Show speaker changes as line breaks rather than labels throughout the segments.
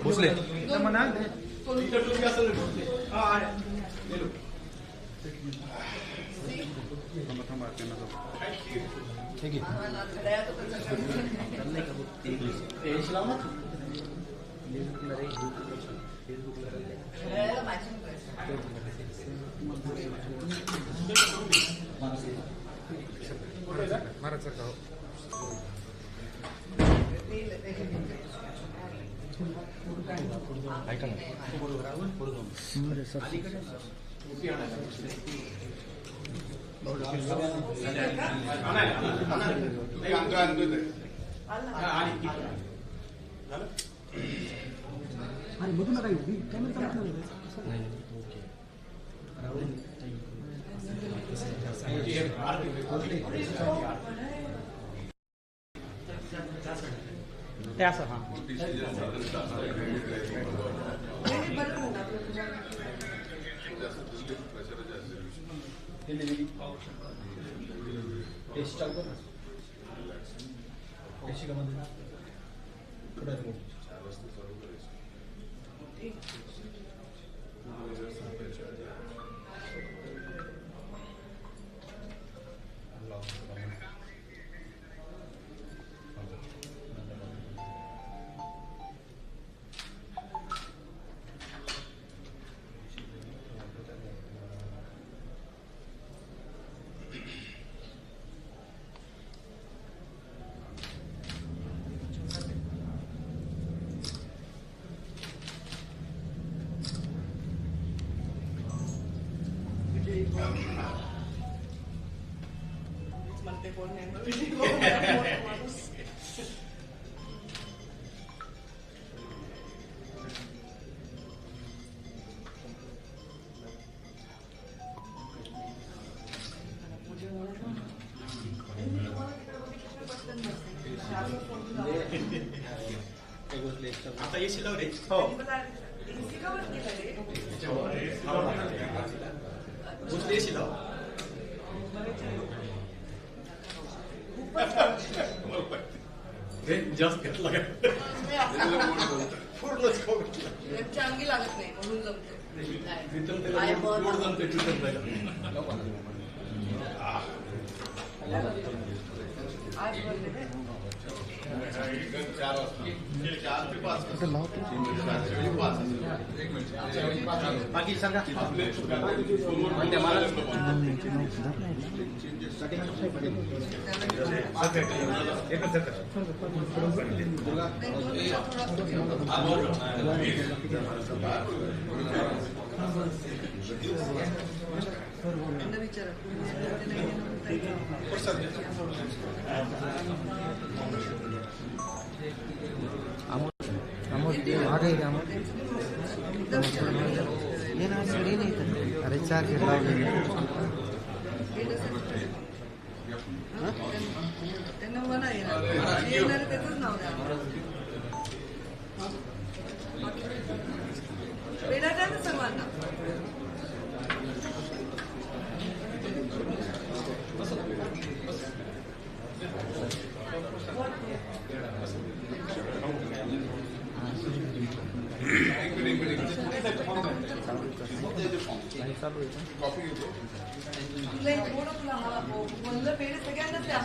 भोसले ऐका ना
असं हां
आता येशील रे हो भोसले येशील जास्त घेतला
चांगली लागत नाही म्हणून
बाकी सांगा
अरे चार घेतला
त्यांना म्हणा येणार त्याचंच नाव द्या वेळा द्या ना सर्वांना म्हणलं पेढे सगळ्यांनाच द्या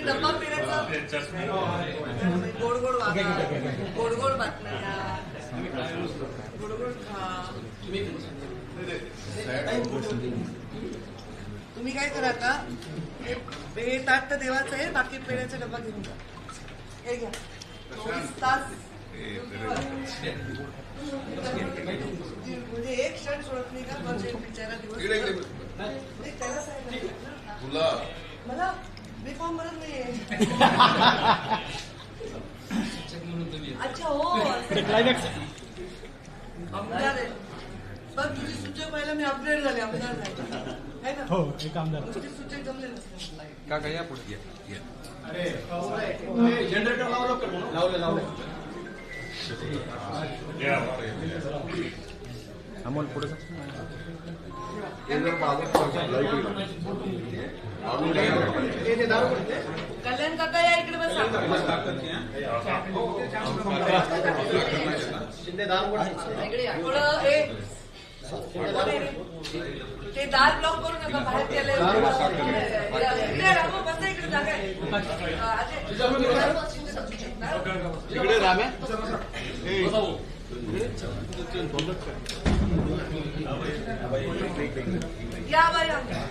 डब्बा पेढ्याचा गोड गोड वागा गोड गोड बातम्या गोड गोड खा तुम्ही काय करा आता हे ताट तर देवाचं आहे बाकी पेढ्याचा डब्बा घेऊन जा हे घ्या 24 तास म्हणजे एक क्षण सोडत नाही का म्हणजे बिचारा दिवस मला मी फॉर्म भरत नाहीये अच्छा हो आमदार आहे बघ, तुझी सूचक व्हायला मी अपग्रेड झाले, आमदार झाले है ना.
हो एक आमदार
तुझी सूचक जमले नसते.
काका या पुढे या.
अरे जनरेटर लावलं लावलं.
अमोल पुढे
कल्याण काका या इकडे बसा.
शिंदे दारू
इकडे या. थोडं हे ते दार ब्लॉक करू नका, बाहेर गेले. इकडे राहू, बसा इकडे जागा आहे.
इकडे राम्या
या बाई आमच्या.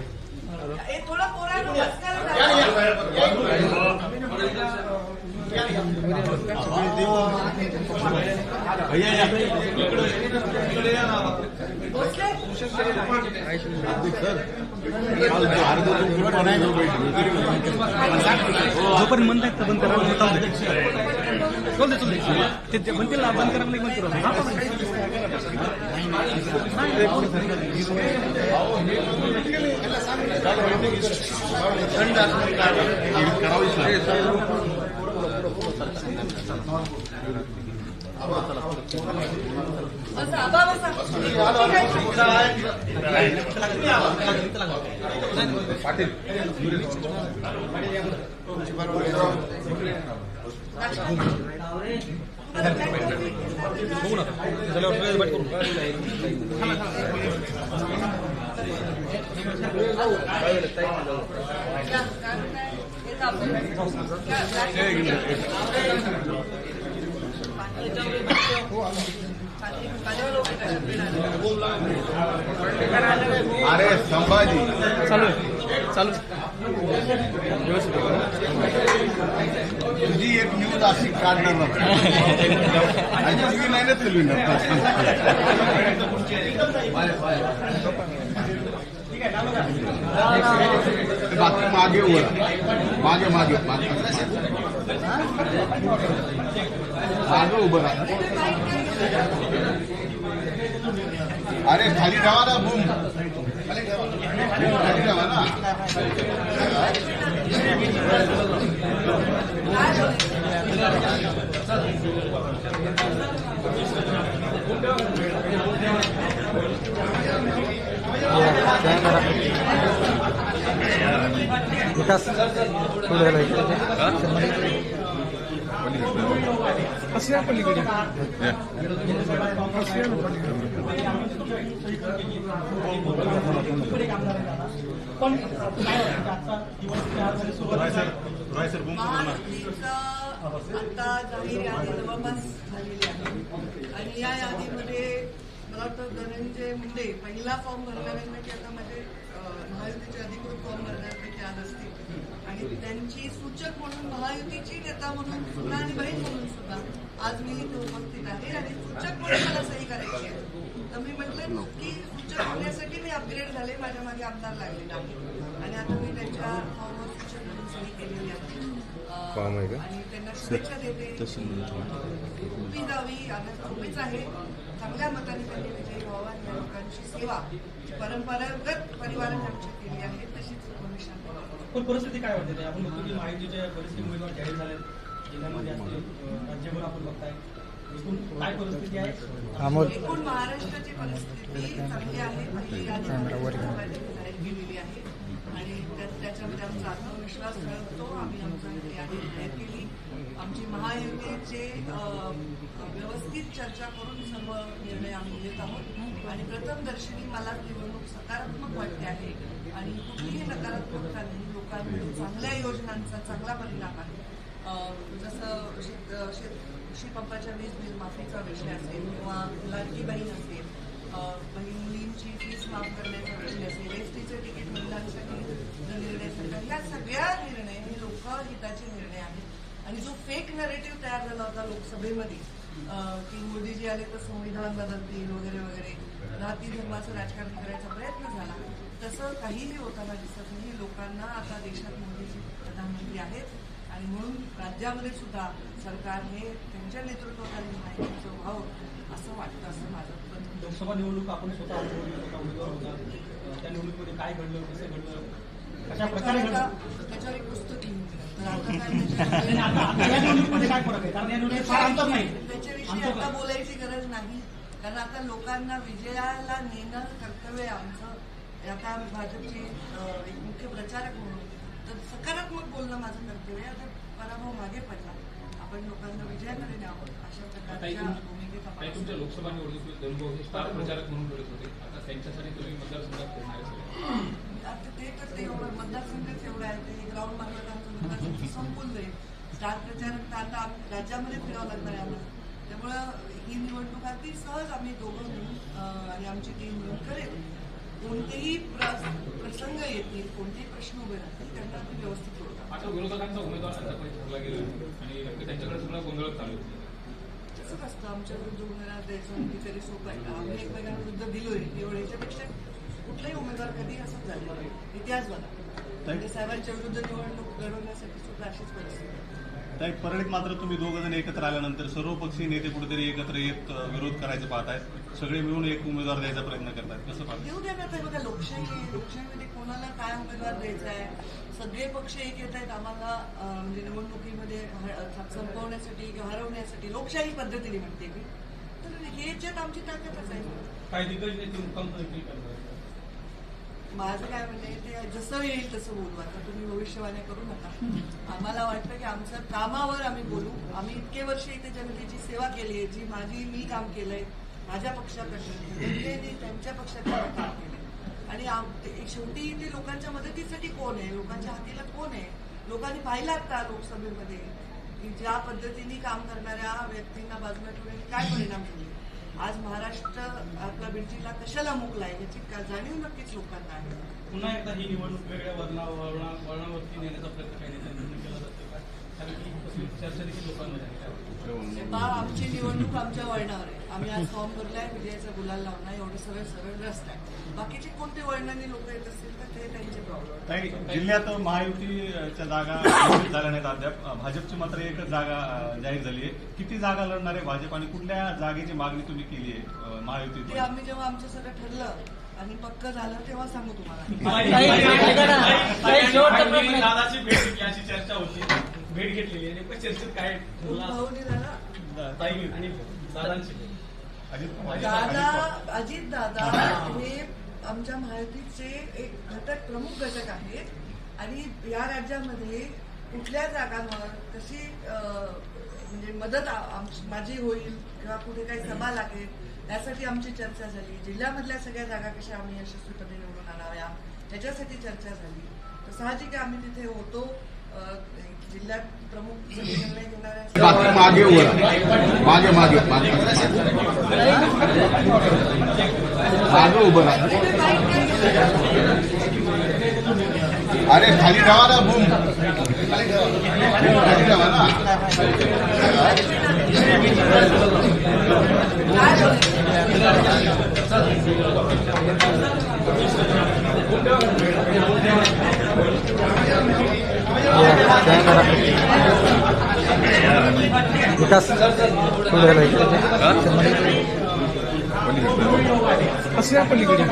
हे थोडं पोरांना बसकायला
जोपर्यंत म्हणतायत तर बंद करा, ते म्हणतील ना बंद करा, बंद
पाटील अरे संभाजी
चालू चालू.
तुझी एक न्यूज अशी काढणार टीव्ही नाही ना चालविणार. बाकी मागे वर मागे मागे मागे उभं राहा. अरे खाली ठेवा ना बूम, खाली ठेवा ना.
विकास असे पलीकडे
आता जाहीर यादी जवळपास झालेली आहे आणि या यादीमध्ये मला वाटतं धनंजय मुंडे पहिला फॉर्म भरणाऱ्यांपैकी आता माझे महायुतीचे अधिकृत फॉर्म भरणाऱ्यांपैकी आज असतील आणि त्यांची सूचक म्हणून महायुतीची नेता म्हणून सुद्धा आणि बहीण म्हणून सुद्धा आज मी इथे उपस्थित आहे आणि सूचक म्हणून मला सही करायची आहे. तर मी म्हटलं की सूचक होण्यासाठी मी अपग्रेड झाले, माझ्या मागे आमदार लागले नाही आणि आता मी त्यांच्या फॉर्मवर सूचक म्हणून सही केलेली आहे आणि त्यांना शुभेच्छा देते. उभी जावी उभीच आहे, चांगल्या मताने त्यांनी विजयी व्हावा आणि या लोकांची सेवा परंपरागत परिवाराने आमची केली आहे तशीच भविष्यात.
पण परिस्थिती काय वाटते? आपण बघतो की महायुतीच्या बरेचसे उमेदवार जाहीर झाले जिल्ह्यामध्ये असतील, राज्यभर आपण बघताय, काय परिस्थिती आहे?
एकूण महाराष्ट्राची परिस्थिती चांगली आहे. पहिली यादी जाहीर केलेली आहे आणि त्याच्यामध्ये आमचा आत्मविश्वास ठरवतो. आम्ही आमची यादी जाहीर केली. आमची महायुतीचे व्यवस्थित चर्चा करून सर्व निर्णय आम्ही घेत आहोत आणि प्रथमदर्शनी मला निवडणूक सकारात्मक वाटते आहे आणि कुठलीही नकारात्मकता नाही. लोकांमध्ये चांगल्या योजनांचा चांगला परिणाम आहे. जसं शेतपंपाच्या वीज बिल माफीचा विषय असेल किंवा लाडकी बहीण असेल, बहिणींची फीस माफ करण्याचा विषय असेल, एसटीचे तिकीट महिलांसाठी निर्णय सरकार, या सगळ्या निर्णय हे लोकहिताचे निर्णय आहेत. आणि जो फेक नरेटिव्ह तयार झाला होता लोकसभेमध्ये की मोदीजी आले तर संविधान बदलतील वगैरे वगैरे, जाती धर्माचं राजकारण करायचा प्रयत्न झाला, तसं काहीही होताना दिसत नाही. लोकांना आता देशात मोदीजी प्रधानमंत्री आहेत आणि म्हणून राज्यामध्ये सुद्धा सरकार हे त्यांच्या नेतृत्वाखाली माहितीचं व्हावं असं वाटतं, असं माझं
लोकसभा निवडणूक आपण स्वतः अनुभवली, स्वतः उमेदवार होता. त्या निवडणुकीमध्ये काय घडलं, कसं घडलं, कशा प्रकारे घडलं,
त्याच्यावर एक पुस्तक लिहून दिलं. तर
आता या निवडणुकीमध्ये काय फरक आहे? कारण या निवडणुकीत फार अंतर नाही.
त्याच्याविषयी आता बोलायची गरज नाही, कारण आता लोकांना विजयाला नेणं कर्तव्य आहे आमचं. आता भाजपची एक मुख्य प्रचारक म्हणून तर सकारात्मक बोलणं माझं कर्तव्य. आता पराभव मागे पडला, आपण लोकांना विजयाकडे न्यावं अशा प्रकारच्या भूमिकेत आपण.
तुमच्या लोकसभा निवडणुकीत अनुभव स्टार प्रचारक म्हणून करत होते, आता त्यांच्यासाठी तुम्ही मतदारसंघात फिरणार आहे.
आता ते मतदारसंघच एवढा आहे, ते ग्राउंड मार्केट आमचं मतदारसंघ संपून जाईल. स्टार प्रचारक तर आता राज्यामध्ये फिरावं लागणार आहे आम्हाला. त्यामुळं ही निवडणूक अगदी सहज आम्ही दोघं मिळून आणि आमची टीम मिळून करेल. कोणतेही प्रसंग येतील, कोणतेही प्रश्न उभे राहतील, त्यांना आम्ही व्यवस्थित सोडतो.
आता विरोधकांचा उमेदवार आतापर्यंत ठरला गेला आणि त्यांच्याकडे सगळं गोंधळ चालू आहे.
तसंच असतं, आमच्या विरुद्ध उमेदवार द्यायचं म्हणजे तरी सोपं आहे का? आम्ही एकमेकांविरुद्ध दिलोय एवढं. याच्यापेक्षा कुठलाही उमेदवार कधी असंच झालं इतिहास बघा. म्हणजे साहेबांच्या विरुद्ध निवडणूक लढवण्यासाठी सुद्धा अशीच परिस्थिती.
ताई, परळीत मात्र तुम्ही दोघ जण एकत्र आल्यानंतर सर्वपक्षीय नेते कुठेतरी एकत्र येत विरोध करायचं पाहतायत, सगळे मिळून एक उमेदवार द्यायचा प्रयत्न करतायत, कसं पाहताय?
देऊ द्या ना. तर बघा, लोकशाहीमध्ये कोणाला काय उमेदवार द्यायचा आहे, सगळे पक्ष एक येत आहेत आम्हाला म्हणजे निवडणुकीमध्ये संपवण्यासाठी किंवा हरवण्यासाठी, लोकशाही पद्धतीने म्हणते मी. तर हे याच्यात आमची ताकदच आहे.
काही दिग्गज नेते मुक्काम करतात.
माझं काय म्हणणं आहे, ते जसं येईल तसं बोलू. आता तुम्ही भविष्यवाणी करू नका. आम्हाला वाटतं की आमचं कामावर आम्ही बोलू. आम्ही इतके वर्ष इथे जनतेची सेवा केली आहे, जी मी काम केलंय माझ्या पक्षाकडनं, जनतेने त्यांच्या पक्षाकडनं काम केलंय. आणि शेवटी ते लोकांच्या मदतीसाठी कोण आहे, लोकांच्या हातीला कोण आहे, लोकांनी पाहिलं आता लोकसभेमध्ये की ज्या पद्धतीने काम करणाऱ्या व्यक्तींना बाजूला ठेवण्याचे काय परिणाम झाले. आज महाराष्ट्र आपला बिल्डीला कशाला मुकलाय याची जाणीव नक्कीच लोकांना आहे.
पुन्हा एकदा ही निवडणूक वेगळ्या वळणावरती नेण्याचा प्रयत्न काही नेत्यांनी केला जातो का? कारण की चर्चा देखील लोकांमध्ये आहे.
आमची निवडणूक आमच्या वळणावर आहे. आम्ही आज फॉर्म भरलाय, विजयाचा गुलाल लावणार, एवढं सरळ रस्ता आहे. बाकीचे कोणते वळणाने लोक येत असतील तर ते त्यांचे प्रॉब्लेम.
ताई, जिल्ह्यात महायुतीच्या जागा घोषित झाल्या नाहीत अद्याप. भाजपची मात्र एकच जागा जाहीर झाली आहे. किती जागा लढणार आहे भाजप आणि कुठल्या जागेची मागणी तुम्ही केली आहे महायुतीत?
ते आम्ही जेव्हा आमचं सगळं ठरलं आणि पक्क झालं तेव्हा सांगू तुम्हाला.
दादाची भेट घेतली अशी चर्चा होती, भेट घेतलेली आहे. चर्चेत काय
भाऊनी झाला
ताई आणि दादांची
अजित दादा हे आमच्या महायुतीचे एक प्रमुख घटक आहेत आणि या राज्यामध्ये कुठल्या जागांवर कशी म्हणजे मदत माझी होईल किंवा कुठे काही सभा लागेल यासाठी आमची चर्चा झाली. जिल्ह्यामधल्या सगळ्या जागा कशा आम्ही यशस्वीपणे निवडून आणाव्या त्याच्यासाठी चर्चा झाली. तर साहजिक आम्ही तिथे होतो. जिल्ह्यात प्रमुख निर्णय घेणाऱ्या
मागे मागे मागे उभं राहा. अरे खाली ठेवा ना, बूम खाली ठेवा ना.
विकास पलीकडे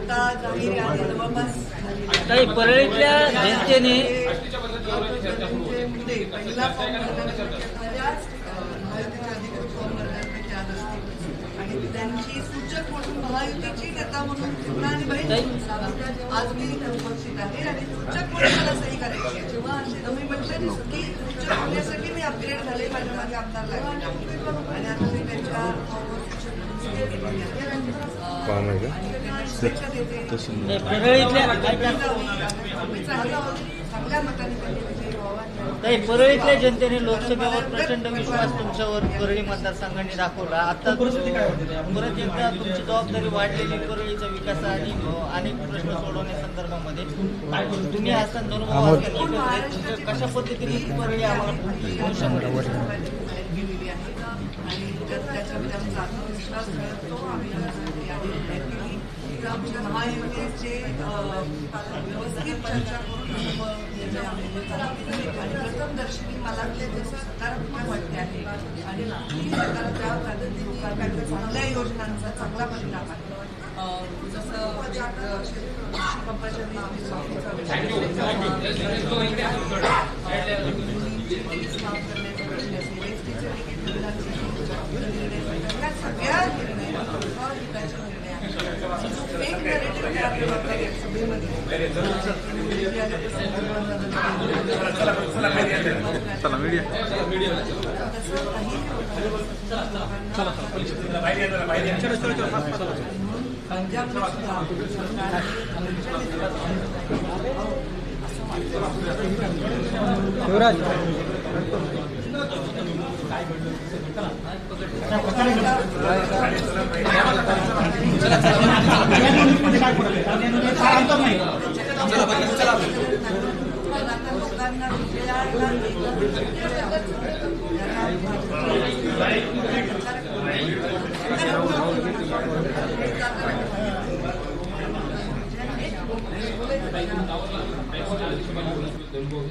आता जाहीर आहे जवळपास
परळीतल्या जनतेने
मुंडे पहिला फॉर्म भरण्याच्या बऱ्याच महायुतीचे अधिकारी फॉर्म भरण्यापैकी आज असतील आणि त्यांची सूचक म्हणून महायुतीची नेता म्हणून रुक्मिणीबाई आज मी उपस्थित आहे आणि सूचक म्हणून मला सही करायची आहे. जेव्हा मी म्हटलं की सूचक होण्यासाठी मी अपग्रेड झाले, माझ्या मागे आमदार लागले आणि आता मी त्यांच्या फॉर्मवर सूचक चांगल्या मताने
परळीतल्या जनतेने लोकसभेवर प्रचंड विश्वास तुमच्यावर परळी मतदारसंघाने दाखवला. आता परत एकदा तुमची जबाबदारी वाढलेली परळीचा विकास आणि अनेक प्रश्न सोडवण्यासंदर्भामध्ये तुम्ही असताना अनुभव कशा पद्धतीने परळी आम्हाला
दिलेली आहे आणि त्याच्यामध्ये आमचा आत्मविश्वास कळतो. आम्ही आमच्या महायुतीचे व्यवस्थित चर्चा करून निर्णय आलेले आहेत. आणि प्रथमदर्शनी मला जसं सकारात्मक वाटते आहे आणि ही सरकारच्या लोकांच्या चांगल्या योजनांचा चांगला परिणाम आहे. जसं पंकजा सगळ्या निर्णय हिताचे निर्णय आहेत. एक नॅरेटिव्ह तयार केला सभेमध्ये लोकांना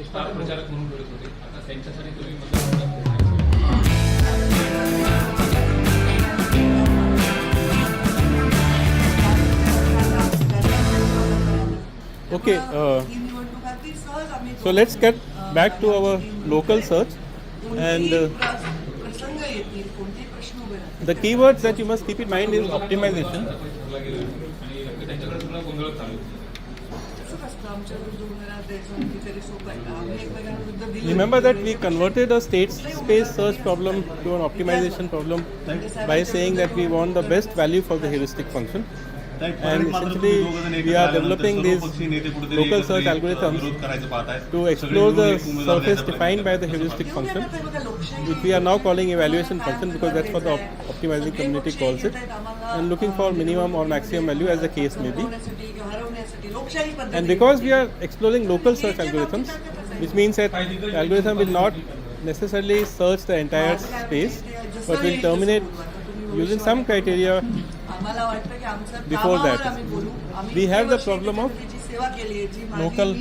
स्टार प्रचारक म्हणून बोलत होते. आता त्यांच्यासाठी तुम्ही मतदार
Okay, so let's get back to our local search, and the keywords that you must keep in mind is optimization. Remember that we converted a state space search problem to an optimization problem by saying that we want the best value for the heuristic function. And essentially we are developing these local search algorithms to explore the surface defined by the heuristic function, which we are now calling evaluation function because that's what the optimizing community calls it, and looking for minimum or maximum value as the case may be. And because we are exploring local search algorithms, which means that the algorithm will not necessarily search the entire space, but will terminate using some criteria. Before that, we have the problem of local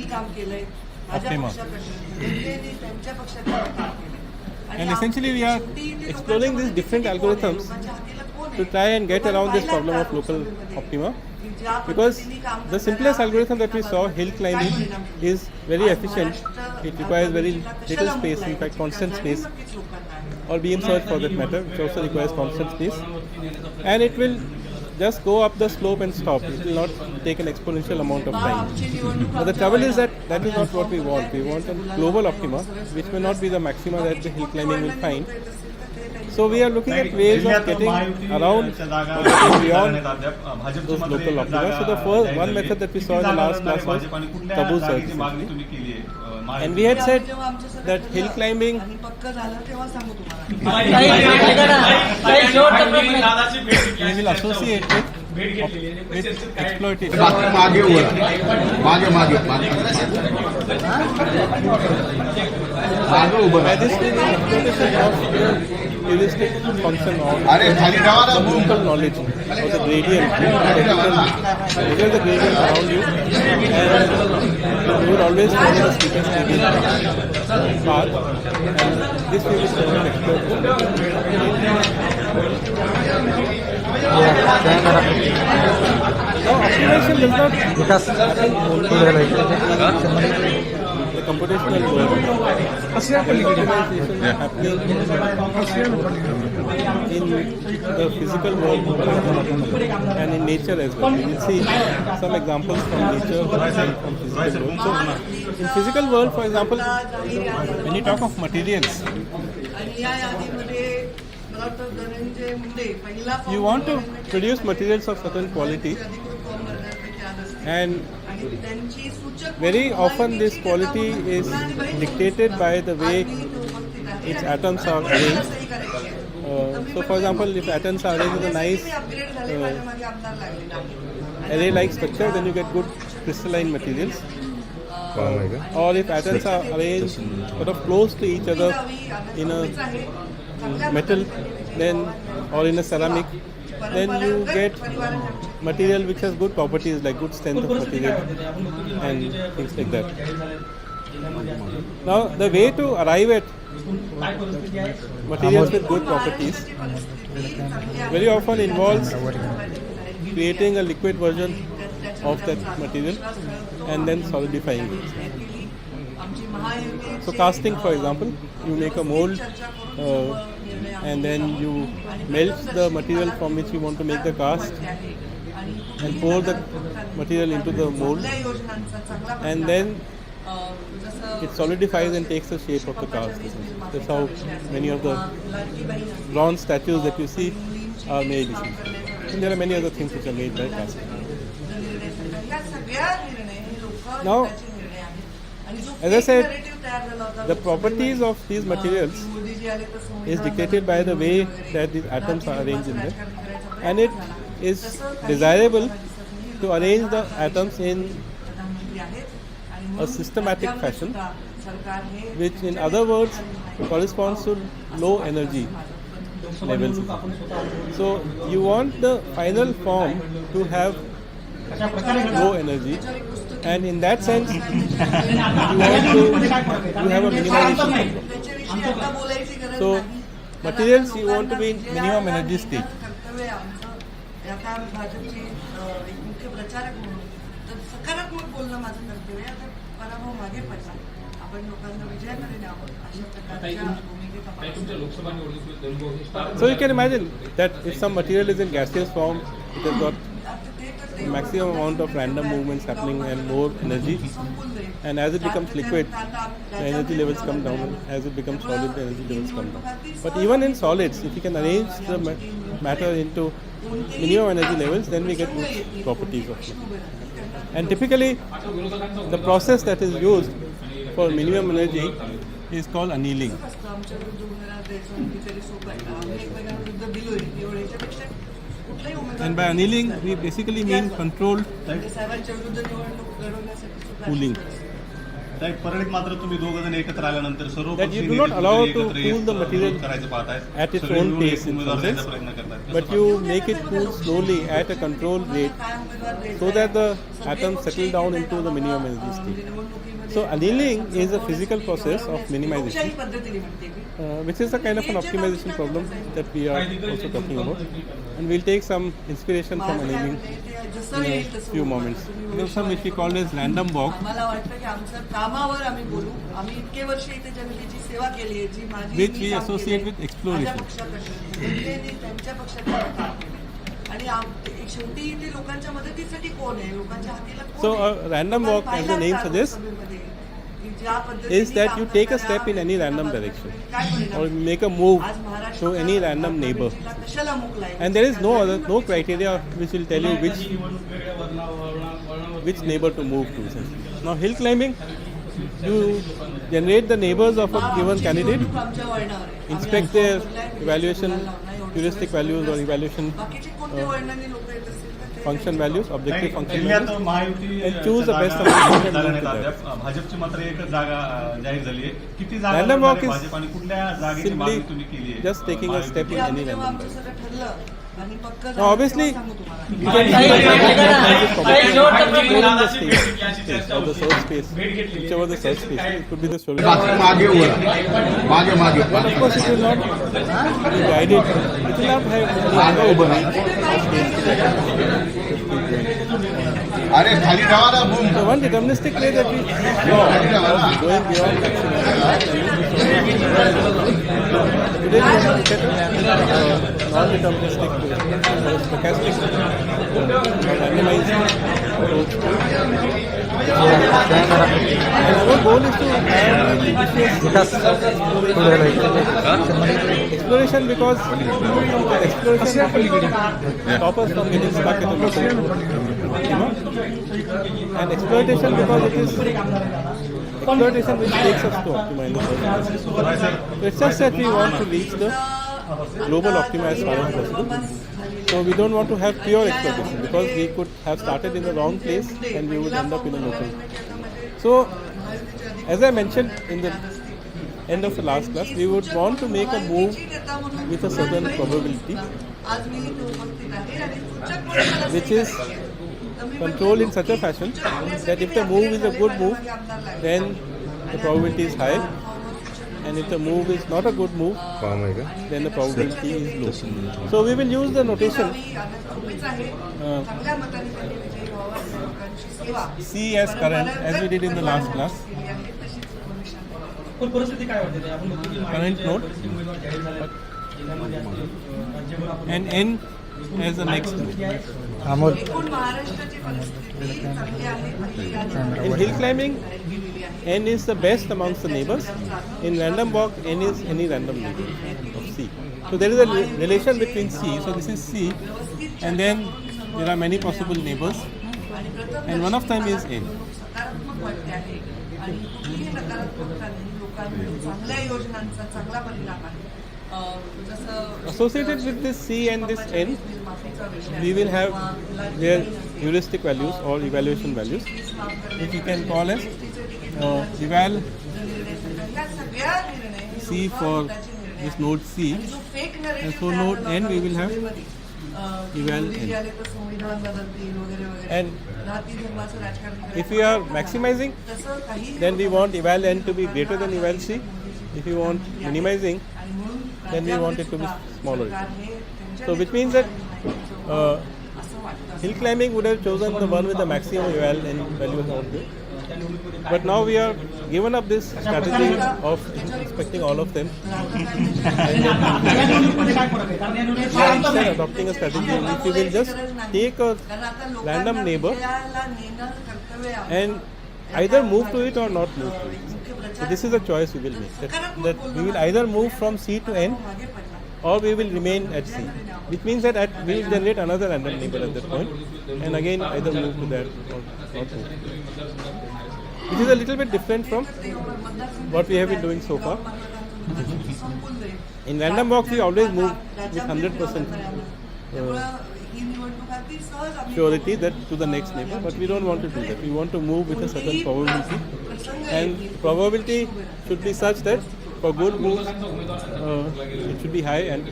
optima. And essentially we are exploring these different algorithms to try and get around this problem of local optima, because the simplest algorithm that we saw, hill climbing, is very efficient. It requires very little space, in fact constant space, or beam search for that matter, which also requires constant space, and it will just go up the slope and stop. It will not take an exponential amount of time. But the trouble is that that is not what we want. We want a global optima, which may not be the maxima that the hill climbing will find. So we are looking at ways of getting around or getting beyond those local optima. So the first one method that we saw in the last class was taboo search. And we had said that hill climbing. We will associate it with exploitation. By this means exploitation of the heuristic function of local knowledge or the gradient. Measure the gradient around you, and you would always follow the steepest gradient path, and this will be an exploitation. Now, optimization does not happen only in the computational world. Optimization is happening in the physical world and in nature as well. We will see some examples from nature and from physical world. So, in physical world, for example, when you talk of materials, you want to produce materials of certain quality, and very often this quality is dictated by the way its atoms are arranged. So for example, if atoms are arranged in a nice array-like structure, then you get good crystalline materials. Or if atoms are arranged sort of close to each other in a metal, then or in a ceramic, then you get material which has good properties like good strength of material and things like that. Now the way to arrive at materials with good properties very often involves creating a liquid version of that material and then solidifying it. So casting, for example, you make a mold and then you melt the material from which you want to make the cast and pour the material into the mold, and then it solidifies and takes the shape of the cast. That's how many of the bronze statues that you see are made. And there are many other things which are made by casting. Now, as I said, the properties of these materials is dictated by the way that these atoms are arranged in them, and it is desirable to arrange the atoms in a systematic fashion, which in other words corresponds to low energy levels. So you want the final form to have low energy, and in that sense you have a minimization problem. So materials you want to be in minimum energy state.
सकारात्मक बोलणं माझं कर्तव्य आहे. पराभव मागे पडला. आपण लोकांना विजयाकडे न्यावं अशा प्रकारच्या भूमिकेत
So you can imagine that if some material is in gaseous form, it has got maximum amount of random movements happening and more energy, and as it becomes liquid, the energy levels come down. As it becomes solid, the energy levels come down. But even in solids, if you can arrange the matter into minimum energy levels, then we get good properties of it. And typically, the process that is used for minimum energy is called annealing. And by annealing, we basically mean controlled cooling.
परळीत मात्र तुम्ही दोघ जण एकत्र आल्यानंतर सर्व
That you do not allow to cool the material at its own pace in some sense, but you make it cool slowly at a controlled rate so that the atoms settle down into the minimum energy state. So annealing is a physical process of minimization, which is a kind of an optimization problem that we are also talking about, and we'll take some inspiration from annealing in a few moments. There is some which we call as random walk, which we associate with exploration. So a random walk, as the name suggests, is that you take a step in any random direction or make a move to any random neighbor, and there is no criteria which will tell you which neighbor to move to. Now hill climbing, you generate the neighbors of a given candidate, inspect their evaluation heuristic values or evaluation function values, objective function values, and choose the best of the
भाजपची मात्र एक जागा जाहीर झाली आहे. किती जागा
random walk is
Bhajap आणि कुठल्या जागेची मागणी तुम्ही केली
simply
आहे?
just taking a step in any random direction. Now obviously you can exploring the space or the search space, whichever the search space, it could be the solution. But of course it will not be guided, it will not have so one deterministic way that we saw of going beyond maximum. Today we want to look at a non-deterministic way, stochastic, randomized approach. And our goal is to have exploration, because exploration will stop us from getting stuck at a local, and exploitation because it is exploitation which takes us to optimize the process. So it's just that we want to reach the global optima as far as possible. So we don't want to have pure exploitation, because we could have started in the wrong place and we would end up in a local. So as I mentioned in the end of the last class, we would want to make a move with a certain probability, which is controlled in such a fashion that if the move is a good move, then the probability is high, and if the move is not a good move, then the probability is low. So we will use the notation C as current, as we did in the last class.
पण परिस्थिती काय होते आपण बघतो की
Current note.
उमेदवार जाहीर झाले जिल्ह्यामध्ये असतील राज्यभर आपण
And N as the next node.
एकूण महाराष्ट्राची परिस्थिती चांगली आहे पहिली यादी
In hill climbing, N is the best amongst the neighbors. In random walk, N is any random neighbor of C. So there is a relation between C. So this is C, and then there are many possible neighbors, and one of them is N.
सकारात्मक वाटते आहे आणि कुठलीही नकारात्मकताने लोकांनी चांगल्या योजनांचा चांगला परिणाम आहे जसं
Associated with this C and this N, we will have their heuristic values or evaluation values, which we can call as eval C for this node C, and for node N we will have eval N. And if we are maximizing, then we want eval N to be greater than eval C. If we want minimizing, then we want it to be smaller. So which means that hill climbing would have chosen the one with the maximum eval N value out there. But now we are given up this strategy of expecting all of them. And then we are instead adopting a strategy in which we will just take a random neighbor and either move to it or not move to it. So this is a choice we will make. That we will either move from C to N or we will remain at C. Which means that we will generate another random neighbor at that point and again either move to that or not move. Which is a little bit different from what we have been doing so far. In random walks we always move with 100% surety that to the next neighbor, but we don't want to do that. We want to move with a certain probability, and probability should be such that for good moves it should be high and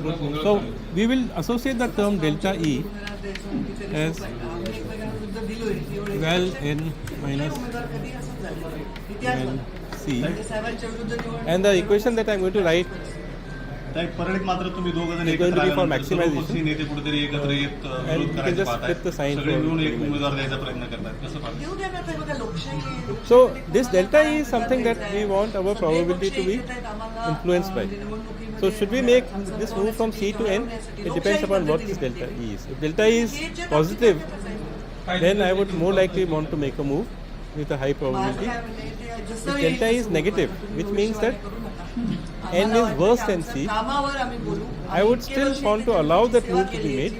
good moves. So we will associate the term delta E as eval N minus eval C, and the equation that I am going to write
परळीत मात्र तुम्ही दोघं जण
is going to be for maximization.
पक्षी नेते कुठेतरी एकत्र येत
And
विरोध
you can
करायचं
just
पाहताय.
flip the sign
सगळे
for
मिळून एक
maximization.
उमेदवार द्यायचा प्रयत्न करतात कसं पाहताय?
येऊ द्या ना ते बघा लोकशाही
So this delta E is something that we want our probability to be influenced by. So should we make this move from C to N? It depends upon what this delta E is. If delta E is positive, then I would more likely want to make a move with a high probability. If delta E is negative, which means that N is worse than C, I would still want to allow that move to be made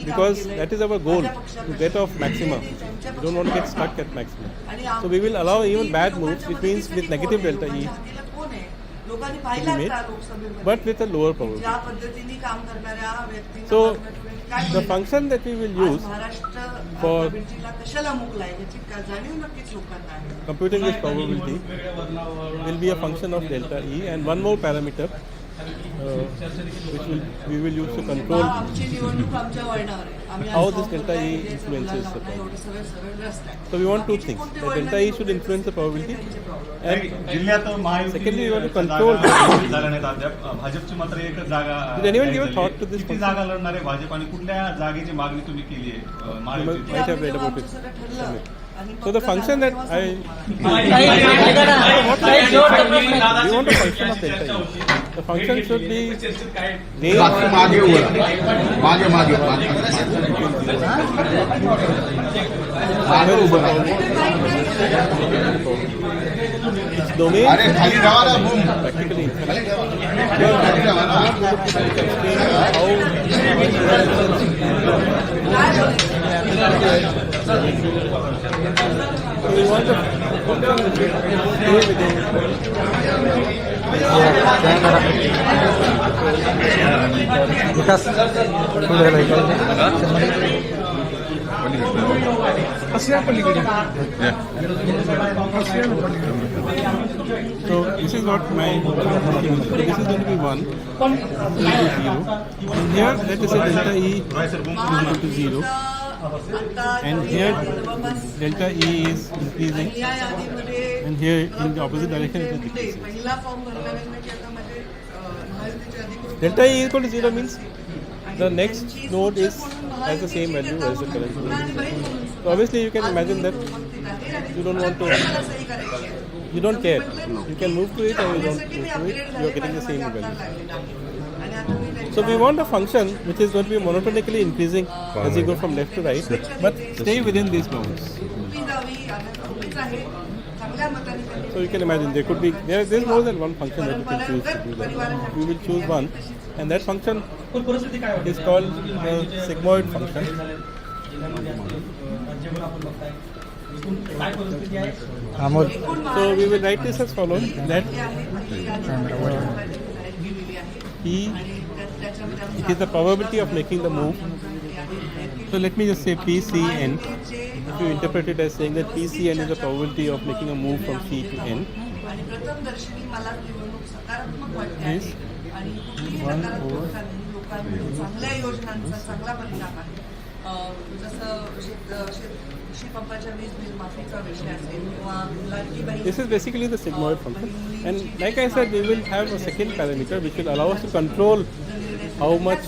because that is our goal, to get off maxima. We don't want to get stuck at maxima. So we will allow even bad moves, which means with negative delta E to be made, but with a lower probability. So the function that we will use for computing this probability will be a function of delta E and one more parameter which we will use to control how this delta E influences the probability. So we want two things. The delta E should influence the probability, and
जिल्ह्यात Mahayuti
secondly we want to control.
झाल्या नाहीत अद्याप भाजपची मात्र एकच जागा
Did anyone give a
जाहीर
thought to
झाली
this
आहे. किती जागा लढणार आहे भाजप आणि कुठल्या जागेची मागणी तुम्ही केली आहे
You
महायुतीत?
might have read about it. So the function that we want a function of delta E. The function should be range
मागे वर मागे मागे मागे उभं राहा.
its domain
अरे खाली राहा ना बूम.
practically infinite.
खाली राहा ना.
So we want a function which will stay within. So this is what my this is going to be 1, this is 0, and here let us say delta E is equal to 0, and here delta E is increasing, and here in the opposite direction it is decreasing.
पहिला form भरल्यानंतर की आता माझे महायुतीचे अधिकृत
Delta E is equal to 0 means the next node is has the same value as the current node. So obviously you can imagine that you don't want to, you don't care. You can move to it or you don't move to it. You are getting the same value. So we want a function which is going to be monotonically increasing as you go from left to right, but stay within these bounds. So you can imagine there could be there is more than one function that you can choose to do that. We will choose one, and that function is called the sigmoid function. So we will write this as follows: that P, it is the probability of making the move. So let me just say PCN. If you interpret it as saying that PCN is the probability of making a move from C to N, is 1/4. This is basically the sigmoid function, and like I said, we will have a second parameter which will allow us to control how much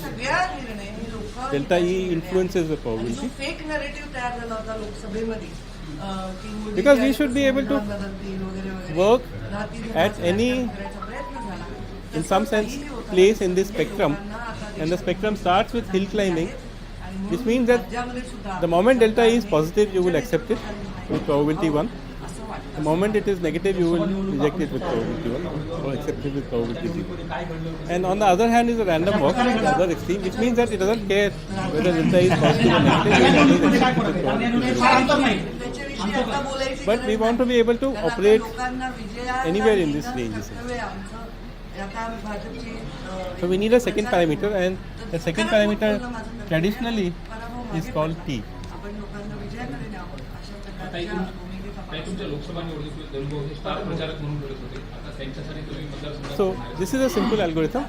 delta E influences the probability. Because we should be able to work at any, in some sense, place in this spectrum, and the spectrum starts with hill climbing, which means that the moment delta E is positive, you will accept it with probability 1. The moment it is negative, you will reject it with probability 1 or accept it with probability 0. And on the other hand is a random walk, the other extreme, which means that it doesn't care whether delta is positive or negative, it will always accept it with probability 0. But we want to be able to operate anywhere in this range. So we need a second parameter, and the second parameter traditionally is called T. So this is a simple algorithm.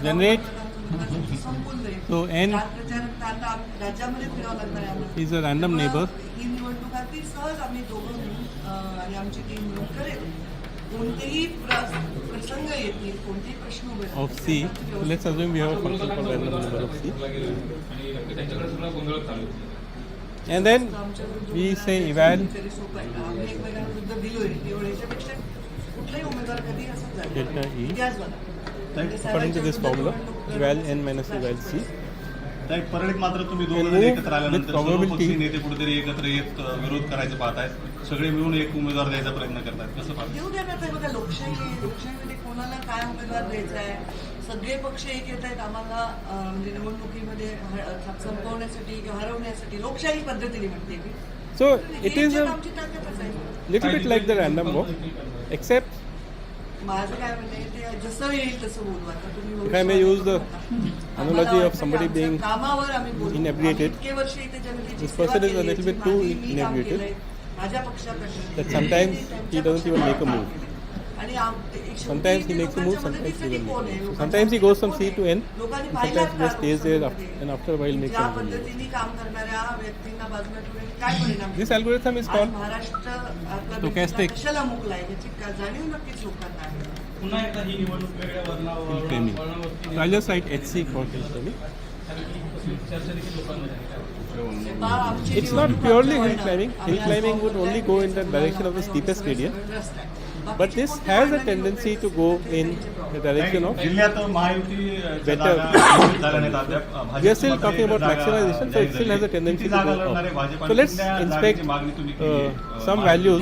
Generate. So N is a random neighbor. Of C. So let's assume we have a function called random number of C. And then we say eval delta E according to this formula, eval N minus eval C.
परळीत मात्र तुम्ही दोघं जण एकत्र आल्यानंतर सर्व पक्षी नेते कुठेतरी एकत्र येत विरोध करायचं पाहतायत, सगळे मिळून एक उमेदवार द्यायचा प्रयत्न करतात, कसं पाहताय?
येऊ द्या ना, बघा लोकशाहीमध्ये कोणाला काय उमेदवार द्यायचा आहे, सगळे पक्ष एक येत आहेत आम्हाला म्हणजे निवडणुकीमध्ये संपवण्यासाठी किंवा हरवण्यासाठी लोकशाही पद्धतीने म्हणते मी.
So it is a little bit like the random walk, except
माझं काय म्हणणं आहे, ते जसं येईल तसं बोलू. आता तुम्ही
if I may use the analogy of somebody being
कामावर आम्ही बोलू.
inebriated,
इतके वर्ष इथे जनतेची
this person is a little bit too inebriated
माझ्या पक्षाकडे
that sometimes he doesn't even make a move. Sometimes he makes a move, sometimes he doesn't make a move. So sometimes he goes from C to N, and sometimes he just stays there and after a while makes a move. This algorithm is called stochastic hill climbing. So I'll just write HC for hill climbing. It's not purely hill climbing. Hill climbing would only go in the direction of the steepest gradient. But this has a tendency to go in the direction of better. We are still talking about maximization, so it still has a tendency to go up. So let's inspect some values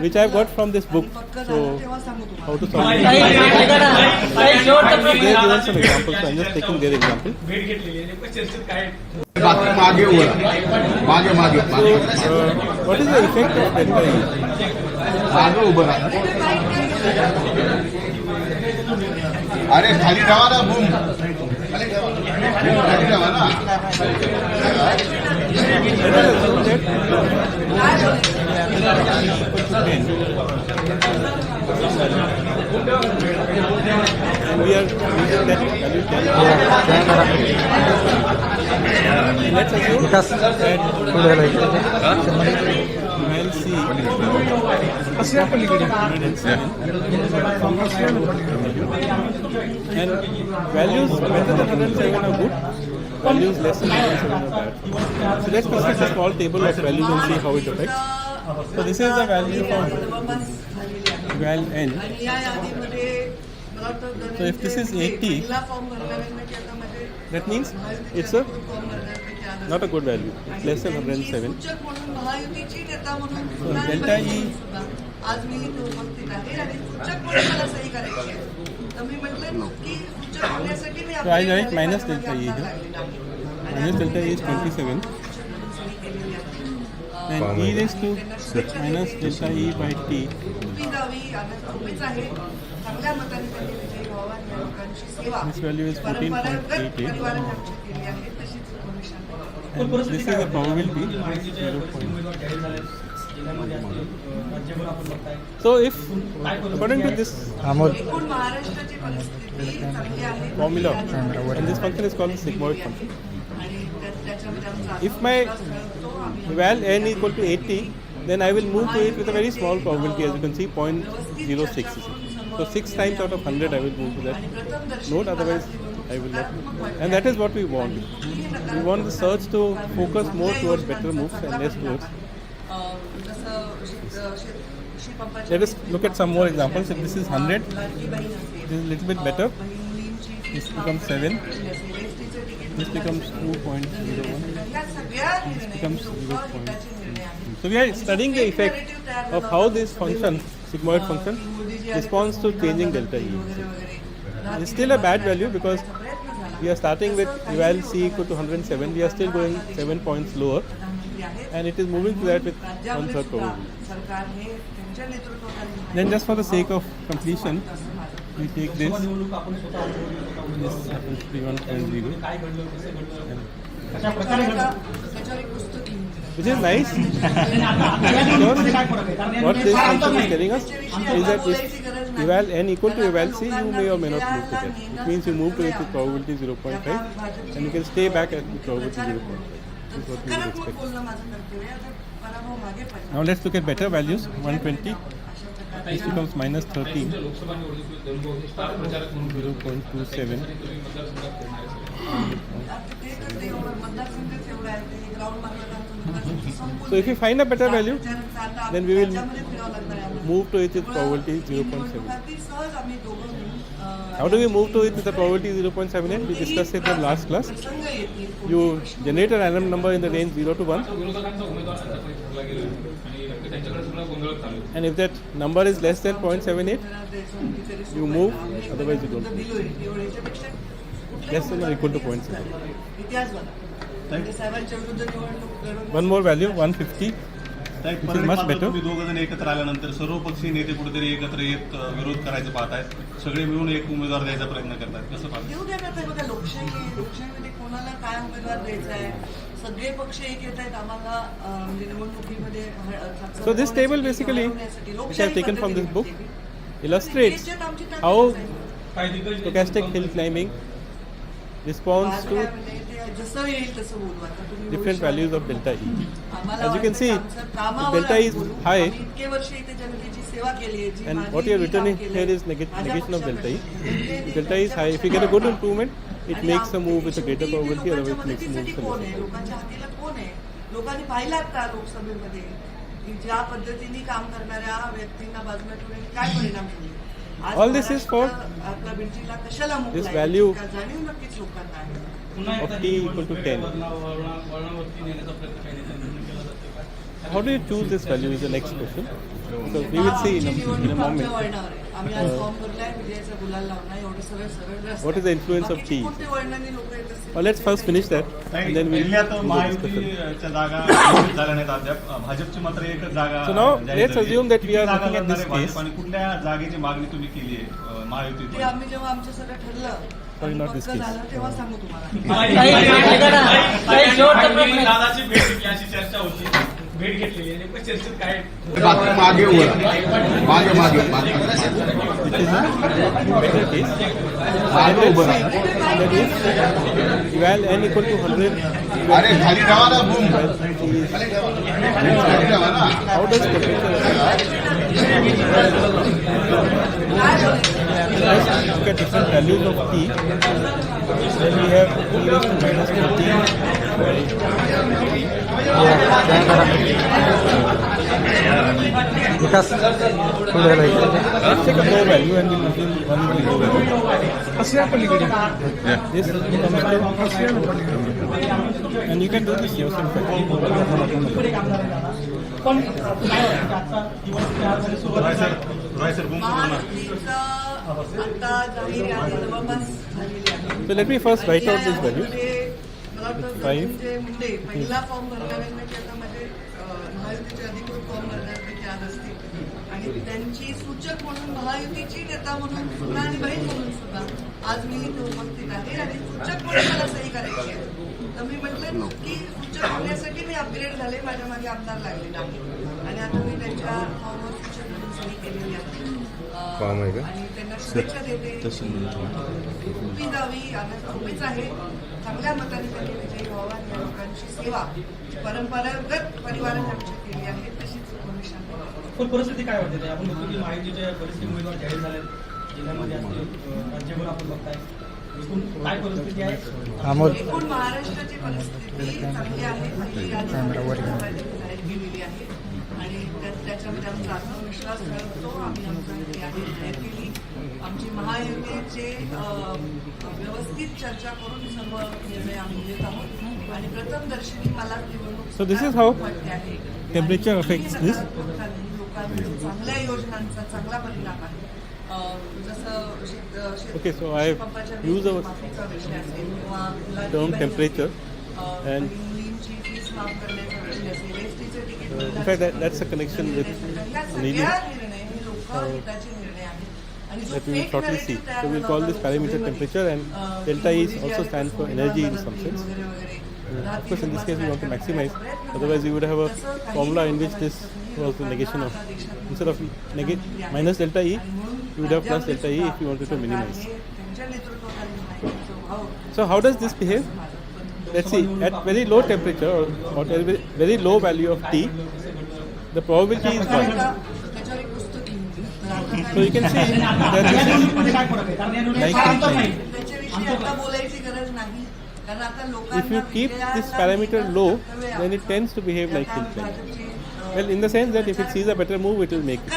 which I have got from this book. So how to solve it? They have given some examples, so I am just taking their example. So what is the effect of delta E?
अरे खाली ठेवा ना boom खाली ठेवा ना
And we are using that value 10. Let's assume that we'll see 107 and values better than 107 are good, values less than 107 are bad. So let's consider a small table of values and see how it affects. So this is the value for val n. So if this is 80, that means it's not a good value. It's less than 107. So delta E. So I write minus delta E here. Minus delta E is 27. And E raised to minus delta E by T. This value is 14.88. And this is the probability 0.0. So if according to this formula, and this function is called the sigmoid function. If my val n equal to 80, then I will move to it with a very small probability, as you can see 0.06. So 6 times out of 100 I will move to that node, otherwise I will not. And that is what we want. We want the search to focus more towards better moves and less towards. Let us look at some more examples. If this is 100, this is a little bit better. This becomes 7. This becomes 2.01. This becomes 0.2. So we are studying the effect of how this function, sigmoid function, responds to changing delta E. It's still a bad value because we are starting with eval C equal to 107. We are still going 7 points lower, and it is moving to that with 1/3 probability. Then just for the sake of completion, we take this happens to be 1.0, which is nice. Because what this function is telling us is that if eval n equal to eval C, you may or may not move to that. It means you move to it with probability 0.5 and you can stay back at the probability 0.5. This is what we would expect. Now let's look at better values. 120. This becomes minus 13. 0.27. So if we find a better value, then we will move to it with probability 0.7. How do we move to it with the probability 0.78? We discussed it in the last class. You generate a random number in the range 0 to 1. And if that number is less than 0.78, you move, otherwise you don't move. Less than or equal to 0.7. One more value, 150. Which is much better.
तुम्ही दोघं जण एकत्र आल्यानंतर सर्व पक्षीय नेते कुठेतरी एकत्र येत विरोध करायचं पाहतायत. सगळे मिळून एक उमेदवार द्यायचा प्रयत्न करतात. कसं पाहताय?
देऊ द्या ना, बघा लोकशाही आहे. लोकशाहीमध्ये कोणाला काय उमेदवार द्यायचा आहे, सगळे पक्ष एक येत आहेत आम्हाला निवडणुकीमध्ये.
So this table basically, which I have taken from this book, illustrates how stochastic hill climbing responds to different values of delta E. As you can see, if delta E is high, and what you are returning here is negation of delta E. If delta E is high, if you get a good improvement, it makes a move with a greater probability, otherwise it makes a move with a lesser probability.
लोकांनी पाहिलात का लोकसभेमध्ये की ज्या पद्धतीने काम करणाऱ्या व्यक्तींना बाजूला ठेवून काय परिणाम झाले.
All this is for this value of t equal to 10. How do you choose this value is the next question. So we will see in a moment. What is the influence of T? Well, let's first finish that and then we will discuss. So now let's assume that we are looking at this case. Sorry, not this case.
झालं तेव्हा सांगू तुम्हाला.
दादाची भेट घेतली अशी चर्चा होती. भेट घेतलेली आहे. नेमकं चर्चेत काय
बाकी मागे वर मागे मागे मागे
Better case.
मागे उभं राहा.
That is, eval n equal to 100.
अरे खाली ठेवा ना बूम खाली ठेवा ना.
How does temperature affect? Let's look at different values of T. Then we have e raised to minus 40 by
Vikas
let's take a low value and we'll assume 1 is the low value. This comes to, and you can do this yourself.
पण काय वाटतं आजचा दिवस तयार सुरुवात
महायुतीचं आता जाहीर आहे जवळपास झालेली आहे.
So let me first write out these values.
मला वाटतं
Five.
धनंजय मुंडे पहिला फॉर्म भरणाऱ्यांपैकी आता माझे महायुतीचे अधिकृत फॉर्म भरणाऱ्यांपैकी आज असतील आणि त्यांची सूचक म्हणून महायुतीची नेता म्हणून सुद्धा आणि बहीण म्हणून सुद्धा आज मी इथे उपस्थित आहे आणि सूचक म्हणून मला सही करायची आहे. तर मी म्हटलं की सूचक होण्यासाठी मी अपग्रेड झाले, माझ्या मागे आमदार लागले नाही आणि आता मी त्यांच्या फॉर्मवर सूचक म्हणून सही केलेली आहे आणि त्यांना शुभेच्छा देते. उभी जावी उभीच आहे. चांगल्या मताने त्यांनी विजयी व्हावा. या लोकांची सेवा परंपरागत परिवाराने आमची केली आहे तशीच भविष्यात
पण परिस्थिती काय वाटते आपण बघतो की महायुतीच्या बरेचसे उमेदवार जाहीर झाले जिल्ह्यामध्ये असतील राज्यभर आपण बघताय एकूण काय परिस्थिती आहे.
एकूण महाराष्ट्राची परिस्थिती चांगली आहे. पहिली यादी जाहीर केलेली आहे आणि त्याच्यामध्ये आमचा आत्मविश्वास ठरवतो. आम्ही आमची यादी जाहीर केली. आमची महायुतीचे व्यवस्थित चर्चा करून सर्व निर्णय आम्ही घेत आहोत आणि प्रथम दर्शनी मला निवडणूक
So this is how
वाटते आहे.
temperature affects this.
लोकांच्या चांगल्या योजनांचा चांगला परिणाम आहे. जसं
Okay, so I have used our term temperature and in fact that's a connection with Annealing that we will shortly see. So we'll call this parameter temperature and delta E also stands for energy in some sense. Of course in this case we want to maximize, otherwise we would have a formula in which this was the negation of, instead of minus delta E you would have plus delta E if you wanted to minimize. So how does this behave? Let's see, at very low temperature or at very low value of T, the probability is 1. So you can see that this is like inclined. If you keep this parameter low, then it tends to behave like inclined. Well, in the sense that if it sees a better move, it will make it.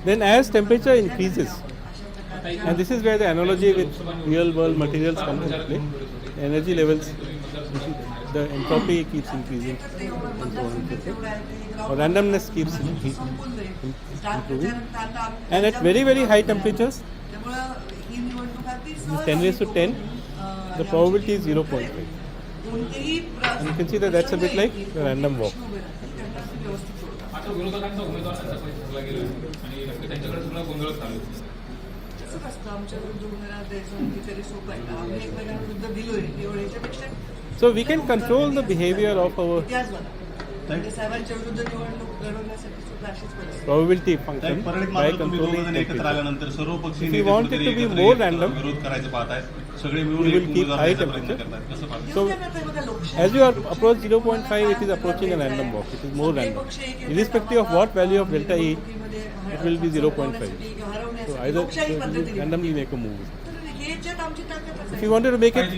Then as temperature increases, and this is where the analogy with real world materials comes into play, energy levels, the entropy keeps increasing and so on and so forth. Or randomness keeps improving. And at very, very high temperatures, 10 raised to 10, the probability is 0.5. And you can see that that's a bit like a random walk.
आता विरोधकांचा उमेदवार त्यांचा पैसा ठरला गेला आणि त्यांच्याकडे सगळं गोंधळच चालू आहे.
कसं असतं आमच्या विरुद्ध उमेदवार द्यायचं म्हणजे तरी सोपं आहे का? आम्ही एकमेकांना विरुद्ध दिलोय एवढं याच्यापेक्षा
So we can control the behavior of our
इतिहास बघा. म्हणजे साहेबांच्या विरुद्ध निवडणूक लढवण्यासाठी सुद्धा अशीच परिस्थिती.
probability function
परळीत
by
मात्र तुम्ही
controlling
दोघं जण एकत्र
temperature.
आल्यानंतर सर्व पक्षी
If you want it to be more random,
विरोध करायचं पाहताय सगळे मिळून
we
एक
will keep
उमेदवार
high
द्यायचा प्रयत्न
temperature.
करतायत. कसं पाहताय?
So as you are approach 0.5, it is approaching a random walk. It is more random. Irrespective of what value of delta E, it will be 0.5. So either randomly make a move. If you wanted to make it,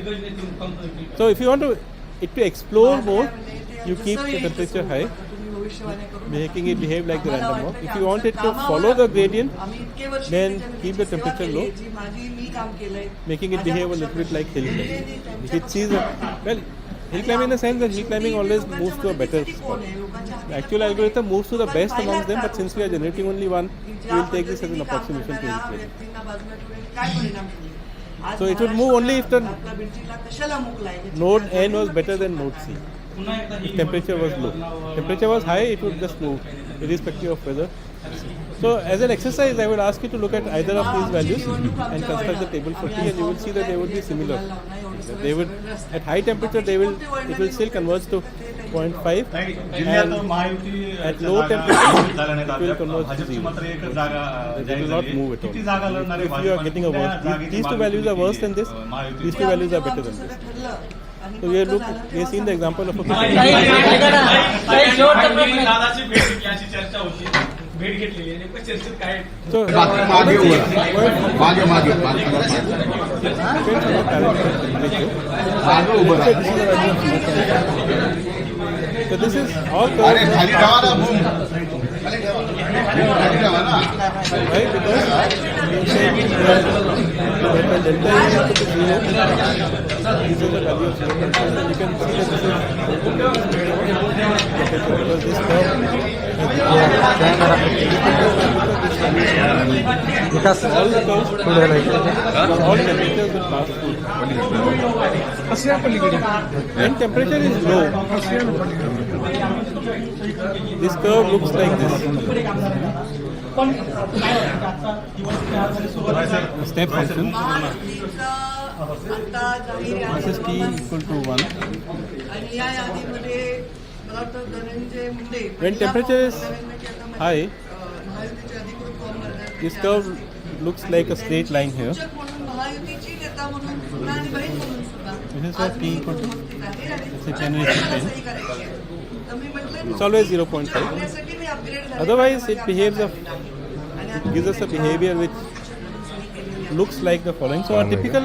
so if you want to it to explore more, you keep the temperature high, making it behave like the random walk. If you want it to follow the gradient, then keep the temperature low, making it behave a little bit like hill climbing. If it sees well, hill climbing in the sense that hill climbing always moves to a better spot. The actual algorithm moves to the best amongst them, but since we are generating only one, we will take this as an approximation to hill climbing. So it would move only if the node N was better than node C. If temperature was low. Temperature was high, it would just move, irrespective of whether So as an exercise, I would ask you to look at either of these values and construct the table for T, and you will see that they would be similar. They would, at high temperature, it will still converge to 0.5,
जिल्ह्यात Mahayuti
at low temperature,
झाल्या नाहीत
it will
अद्याप.
converge to
भाजपची
0.
मात्र एकच जागा
It
जाहीर
will not
झाली
move
आहे.
at all.
किती जागा लढणार आहे
If you are getting a worse, these two values are worse than this, these two values are better than this. So we have seen the example of a
दादाची भेट घेतली अशी चर्चा होती. भेट घेतलेली आहे. नेमकं चर्चेत काय
So
मागे उभं मागे मागे मागे उभं राहा.
So this is all
अरे
curves,
खाली ठेवा ना बूम खाली ठेवा ना.
right? Because you said that when delta is equal to 0, this is the value of 0. And you can see that this is because this curve
Vikas
all the curves
पुढे राहील.
all temperatures will pass through. When temperature is low, this curve looks like this. Step function. This is T equal to 1.
आणि या यादीमध्ये मला वाटतं Dhananjay Munde
When temperature is high,
महायुतीचे अधिकृत form भरणार.
this curve looks like a straight line here.
शिक्षक म्हणून महायुतीची नेता म्हणून सुद्धा आणि बहीण म्हणून सुद्धा
This is
आज
what T
me
equal to
उपस्थित आहे आणि
say 10 raised to 10.
सही करायची आहे. तर मी म्हटलं
It's always 0.5.
होण्यासाठी मी upgrade झाले.
Otherwise, it behaves
आणि आता
gives us a behavior which looks like the following. So a typical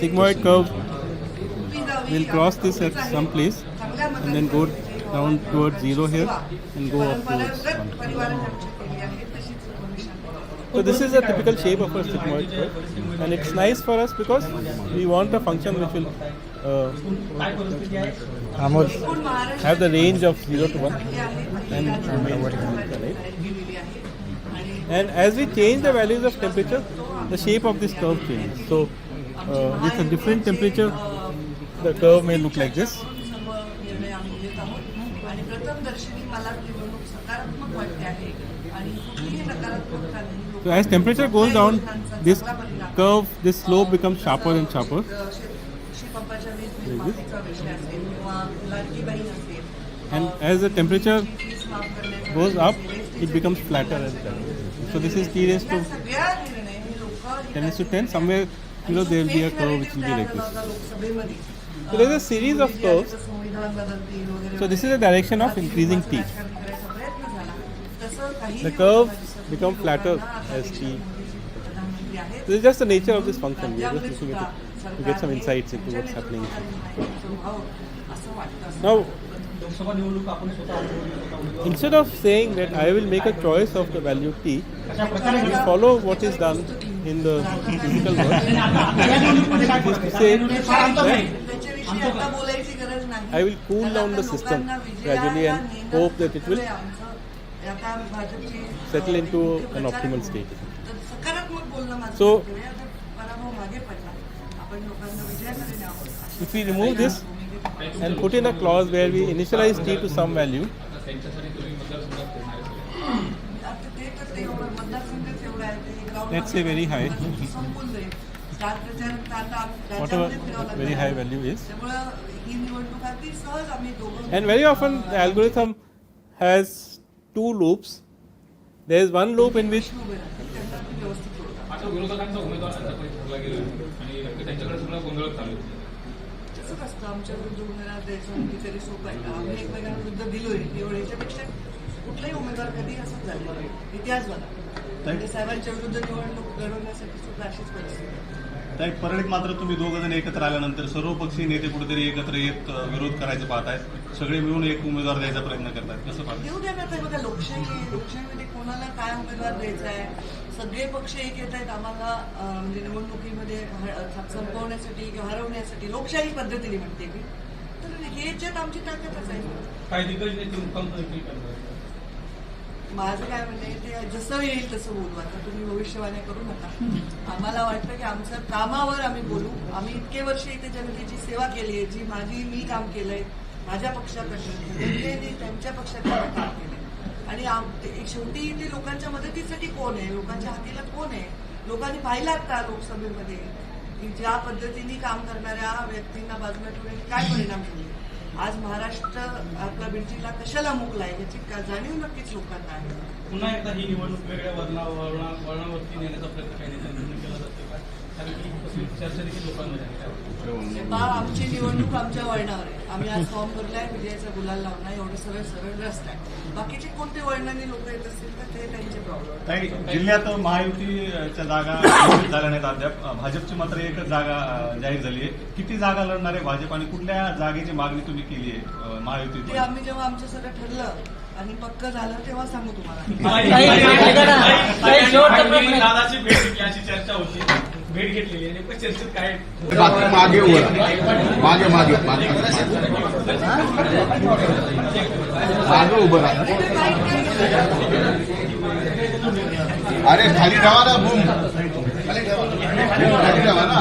sigmoid curve will cross this at some place and then go down towards 0 here and go up towards 1. So this is a typical shape of a sigmoid curve, and it's nice for us because we want a function which will
Amol
have the range of 0 to 1 and and as we change the values of temperature, the shape of this curve changes. So with a different temperature, the curve may look like this.
आणि प्रथमदर्शनी मला निवडणूक सकारात्मक वाटते आहे आणि कुठलीही नकारात्मक नाही.
So as temperature goes down, this curve, this slope becomes sharper and sharper.
पंपाच्या वीज निर्मातीचा विषय असेल किंवा लाडकी बहीण असेल.
And as the temperature
fees माफ करण्याचा
goes up, it becomes flatter and flatter. So this is T raised to
सगळ्या निर्णय हे लोक
10 raised to 10. Somewhere, there will be a curve which will be like this.
लोकसभेमध्ये
So there is a series of curves.
संविधान बदलतील वगैरे
So this is the direction of increasing T.
करायचा प्रयत्न झाला. तसं काही
The curves become flatter as T.
प्रधानमंत्री आहेत.
This is just the nature of this function. We are just looking at it to get some insights into what's happening.
असं वाटतं.
Now,
Lok Sabha निवडणूक आपण स्वतः उमेदवार
instead of saying that I will make a choice of the value T, we follow what is done in the physical world. It is to say that
त्याच्याविषयी आता बोलायची गरज नाही.
I will cool down the system gradually and hope that it will
आता भाजपची
settle into an optimal state.
सकारात्मक बोलणं माझं
So,
पराभव मागे पडला. आपण लोकांना विजयाकडे न्यावं.
if we remove this and put in a clause where we initialize T to some value,
आता त्यांच्यासाठी तुम्ही मतदारसंघात फिरणार आहे सगळे.
आता ते तर ते मतदारसंघच एवढा आहे ते ground
let's say very high,
संपून जाईल. स्टार प्रचारात आता
whatever
राज्यामध्ये फिरावं लागणार
very
आहे.
high value is.
त्यामुळं ही निवडणूक अगदी सहज आम्ही दोघं
And very often the algorithm has two loops. There is one loop in which
उभे राहतात. त्यांना आम्ही व्यवस्थित ओळखतो.
आता विरोधकांचा उमेदवार त्यांच्याकडे ठरला गेला आणि नेमकं त्यांच्याकडे सगळं गोंधळ चालू आहे.
तसंच असतं आमच्या विरुद्ध उमेदवार द्यायचं म्हणजे तरी सोपं आहे का? आम्ही एकमेकांविरुद्ध दिलोय एवढं याच्यापेक्षा कुठलाही उमेदवार कधी असंच झालं इतिहास बघा. म्हणजे साहेबांच्या विरुद्ध निवडणूक लढवण्यासाठी सुद्धा अशीच परिस्थिती.
ताई परळीत मात्र तुम्ही दोघ जण एकत्र आल्यानंतर सर्वपक्षीय नेते कुठेतरी एकत्र येत विरोध करायचं पाहतायत. सगळे मिळून एक उमेदवार द्यायचा प्रयत्न करतायत. कसं पाहताय?
देऊ द्या ना ते बघा लोकशाही आहे. लोकशाहीमध्ये कोणाला काय उमेदवार द्यायचा आहे सगळे पक्ष एक येत आहेत आम्हाला म्हणजे निवडणुकीमध्ये संपवण्यासाठी किंवा हरवण्यासाठी लोकशाही पद्धतीने म्हणते मी. तर ह्याच्यात आमची ताकदच आहे.
काही दिग्गज नेते मुक्काम देखील करणार.
माझं काय म्हणणं आहे ते जसं येईल तसं बोलू. आता तुम्ही भविष्यवाण्या करू नका. आम्हाला वाटतं की आमचं कामावर आम्ही बोलू. आम्ही इतके वर्ष इथे जनतेची सेवा केली आहे जी मी काम केलंय माझ्या पक्षाकडनं त्यांच्या पक्षाकडनं काम केलंय आणि शेवटी ते लोकांच्या मदतीसाठी कोण आहे, लोकांच्या हातीला कोण आहे. लोकांनी पाहिलं आता लोकसभेमध्ये की ज्या पद्धतीने काम करणाऱ्या व्यक्तींना बाजूला ठेवण्याचे काय परिणाम झाले. आज महाराष्ट्र आपला बीडजीला कशाला मुकलाय याची जाणीव नक्कीच लोकांना आहे.
पुन्हा एकदा ही निवडणूक वेगळ्या वळणावरती नेण्याचा प्रयत्न काही नेत्यांकडून केला जातो का, कारण की चर्चा देखील लोकांमध्ये आहे.
आमची निवडणूक आमच्या वळणावर आहे. आम्ही आज फॉर्म भरलाय, विजयाचा गुलाल लावलाय, एवढं सरळ रस्ता आहे. बाकीचे कोणते वळणाने लोक येत असतील तर ते त्यांचे प्रॉब्लेम.
जिल्ह्यात महायुतीच्या जागा झाल्या नाहीत अद्याप. भाजपची मात्र एकच जागा जाहीर झाली आहे. किती जागा लढणार आहे भाजप आणि कुठल्या जागेची मागणी तुम्ही केली आहे महायुतीत?
ते आम्ही जेव्हा आमचं सगळं ठरलं आणि पक्क झालं तेव्हा सांगू तुम्हाला.
दादाची भेट घेतली अशी चर्चा होती, भेट घेतलेली आहे. नेमकं चर्चेत काय
मागे मागे मागे उभं राहा. अरे खाली ठेवा ना बूम, खाली ठेवा ना.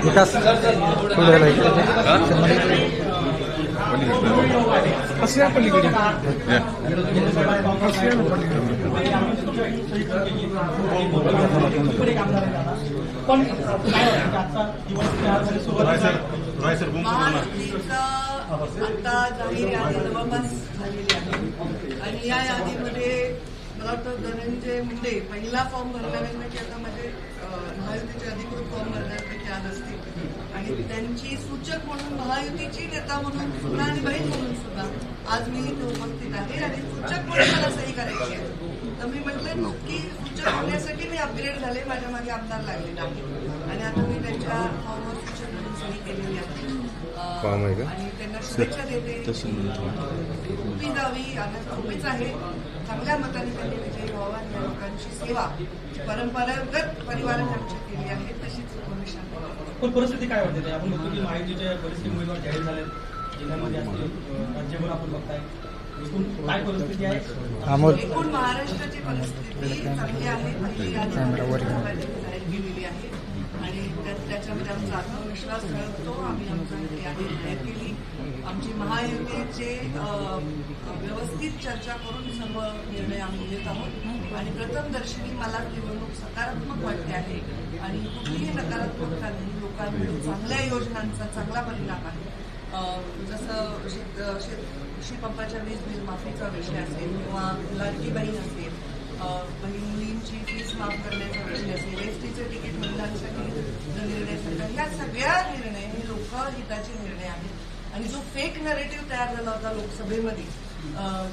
विकास पलीकडे
पण
आता जाहीर यादी जवळपास झालेली आहे आणि या यादीमध्ये मला वाटतं धनंजय मुंडे पहिला फॉर्म भरणाऱ्यांपैकी आता म्हणजे महायुतीचे अधिकृत फॉर्म भरणाऱ्यांपैकी आज असतील आणि त्यांची सूचक म्हणून महायुतीची नेता म्हणून सुद्धा आणि बहीण म्हणून सुद्धा आज मी इथे उपस्थित आहे आणि सूचक म्हणून मला सही करायची आहे. तर मी म्हटलं की सूचक होण्यासाठी मी अपग्रेड झाले, माझ्या मागे आमदार लागले नाही आणि आता मी त्यांच्या फॉर्मवर सूचक म्हणून सही केलेली आहे आणि त्यांना शुभेच्छा देते. सोपी जावी सोपीच आहे. चांगल्या मताने त्यांनी विजयी व्हावा. या लोकांची सेवा परंपरागत परिवाराने आमची केली आहे तशीच भविष्यात.
पण परिस्थिती काय वाटते? आपण बघतो की महायुतीच्या बरेचसे उमेदवार जाहीर झाले जिल्ह्यामध्ये असतील, राज्यभर आपण बघताय. काय परिस्थिती आहे?
एकूण महाराष्ट्राची परिस्थिती चांगली आहे. पहिली यादी जाहीर केलेली आहे आणि त्याच्यामध्ये आमचा आत्मविश्वास कळतो. आम्ही आमची यादी जाहीर केली. आमची महायुतीचे व्यवस्थित चर्चा करून सर्व निर्णय आम्ही घेत आहोत आणि प्रथमदर्शनी मला निवडणूक सकारात्मक वाटते आहे आणि कुठलीही नकारात्मकता नाही. लोकांमध्ये चांगल्या योजनांचा चांगला परिणाम आहे. जसं शेतपंपाच्या वीज बिल माफीचा विषय असेल किंवा लाडकी बहीण असेल, मुलींची फीस माफ करण्याचा विषय असेल, एसटीचे तिकीट महिलांसाठी जो निर्णय सरकार, या सगळ्या निर्णय हे लोकहिताचे निर्णय आहेत. आणि जो फेक नरेटिव्ह तयार झाला होता लोकसभेमध्ये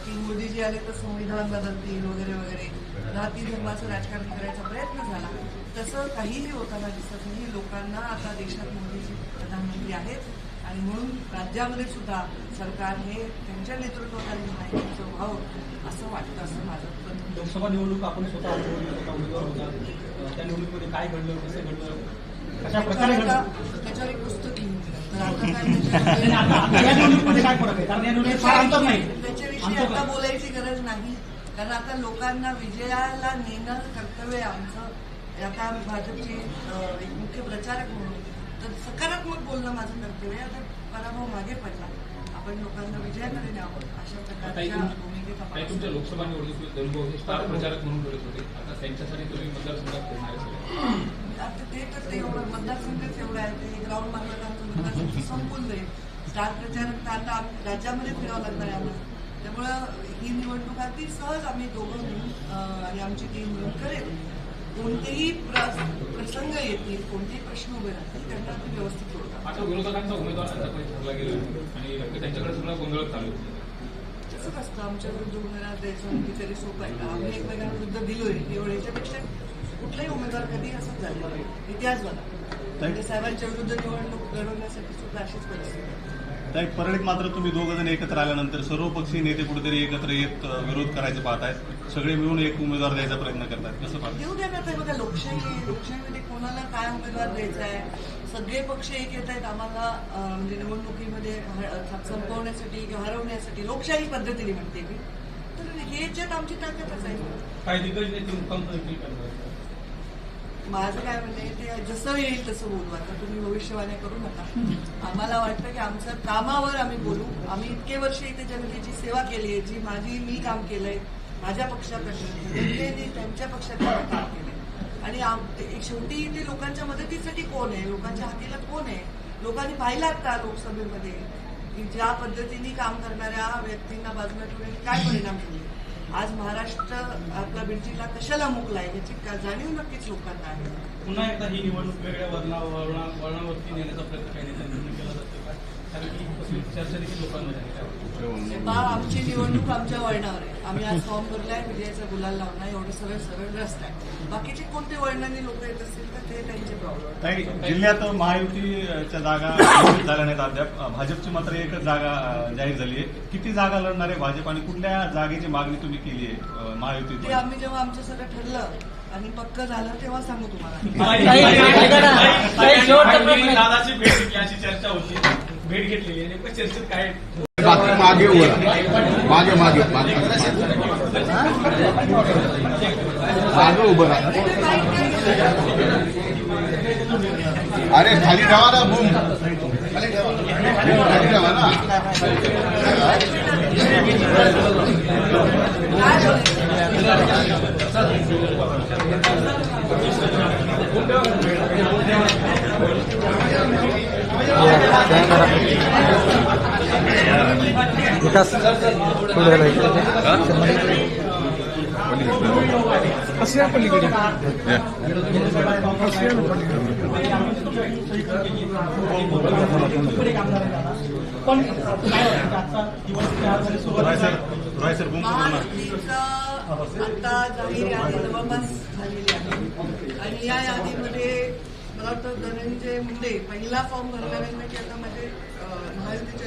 की मोदीजी आले तर संविधान बदलतील वगैरे वगैरे, जाती धर्माचं राजकारण करायचा प्रयत्न झाला, तसं काहीही होताना दिसत नाही. लोकांना आता देशात मोदीजी प्रधानमंत्री आहेत आणि म्हणून राज्यामध्ये सुद्धा सरकार हे त्यांच्या नेतृत्वाखाली माहितीचं व्हावं असं वाटतं, असं माझं.
लोकसभा निवडणूक आपण स्वतः उमेदवार होता, त्या निवडणुकीमध्ये काय घडलं, कसं घडलं, कशा प्रकारे घडलं,
त्याच्यावर एक पुस्तक लिहून
काय फरक आहे? कारण या निवडणुकीत फार अंतर नाही.
त्याच्याविषयी आता बोलायची गरज नाही, कारण आता लोकांना विजयाला नेणं कर्तव्य आमचं. आता भाजपचे एक मुख्य प्रचारक म्हणून तर सकारात्मक बोलणं माझं कर्तव्य. आता पराभव मागे पडला, आपण लोकांना विजयाकडे न्यावं अशा प्रकारच्या भूमिकेत आपण.
तुमच्या लोकसभा निवडणुकीत दलबोचे स्टार प्रचारक म्हणून बोलत होते, आता त्यांच्यासाठी तुम्ही मतदारसंघात फिरणार आहे.
आता ते तर ते एवढं मतदारसंघच एवढं आहे, ते ग्राउंड मार्केट आमचं मतदारसंघ संपून जाईल. स्टार प्रचारक तर आता राज्यामध्ये फिरावं लागणार आहे आम्हाला. त्यामुळं ही निवडणूक अगदी सहज आम्ही दोघं मिळून आणि आमची टीम मिळून करेल. कोणतेही प्रसंग येतील, कोणतेही प्रश्न उभे राहतील, त्यांना आम्ही व्यवस्थित होतात.
आता विरोधकांचा उमेदवार त्यांच्याकडे ठरला गेला आणि त्यांच्याकडे सगळा गोंधळ चालू आहे.
तसंच असतं, आमच्या विरुद्ध उमेदवार द्यायचं कितीतरी सोपं आहे का? आम्ही एकमेकांविरुद्ध दिलोय एवढं, याच्यापेक्षा कुठलाही उमेदवार कधी असंच झालं इतिहास बघा. साहेबांच्या विरुद्ध निवडणूक लढवण्यासाठी सुद्धा अशीच परिस्थिती.
परळीत मात्र तुम्ही दोघ जण एकत्र आल्यानंतर सर्वपक्षीय नेते कुठेतरी एकत्र येत विरोध करायचं पाहतायत, सगळे मिळून एक उमेदवार द्यायचा प्रयत्न करतात, कसं पाहतात?
देऊ द्या ना. ते बघा, लोकशाहीमध्ये कोणाला काय उमेदवार द्यायचा आहे, सगळे पक्ष एक येत आहेत आम्हाला म्हणजे निवडणुकीमध्ये संपवण्यासाठी किंवा हरवण्यासाठी. लोकशाही पद्धतीने म्हणते मी, तर ह्याच्यात आमची ताकदच आहे.
काही दिग्गज नेते मुक्काम देखील करणार.
माझं काय म्हणणं ते जसं येईल तसं बोलू. आता तुम्ही भविष्यवाणी करू नका. आम्हाला वाटतं की आमचं कामावर आम्ही बोलू. आम्ही इतके वर्ष इथे जनतेची सेवा केली आहे, जी मी काम केलंय माझ्या पक्षाकडनं, जनतेने त्यांच्या पक्षाकडनं काम केलंय. आणि शेवटी ते लोकांच्या मदतीसाठी कोण आहे, लोकांच्या हातीला कोण आहे. लोकांनी पाहिलं आता लोकसभेमध्ये की ज्या पद्धतीने काम करणाऱ्या व्यक्तींना बाजूला ठेवून काय परिणाम झाले. आज महाराष्ट्र आपला बीड कशाला मुकलाय याची जाणीव नक्कीच लोकांना आहे.
पुन्हा एकदा ही निवडणूक वेगळ्या वळणावरती नेण्याचा प्रयत्न काही नेत्यांनी केला जातो का? कारण की चर्चा देखील लोकांमध्ये आहे.
आमची निवडणूक आमच्या वळणावर आहे. आम्ही आज फॉर्म भरलाय, विजयाचा गुलाल लावणार, एवढं सरळ रस्ता आहे. बाकीचे कोणते वळणाने लोक येत असतील तर ते त्यांचे प्रॉब्लेम.
जिल्ह्यात महायुतीच्या जागा घोषित झाल्या नाहीत अद्याप. भाजपची मात्र एकच जागा जाहीर झाली आहे. किती जागा लढणार आहे भाजप आणि कुठल्या जागेची मागणी तुम्ही केली आहे महायुतीत?
ते आम्ही जेव्हा आमचं सगळं ठरलं आणि पक्क झालं तेव्हा सांगू तुम्हाला.
दादाची भेट घेतली अशी चर्चा होती. भेट घेतलेली आहे, नेमकं चर्चेत काय
बाकी मागे मागे मागे मागे उभं राहा. अरे खाली ठेवा ना बूम, खाली ठेवा ना.
विकास असल्या पलीकडे
पण काय
आता जाहीर यादी जवळपास झालेली आहे. आणि या यादीमध्ये मला वाटतं धनंजय मुंडे पहिला फॉर्म भरणाऱ्यांना की आता म्हणजे महायुतीच्या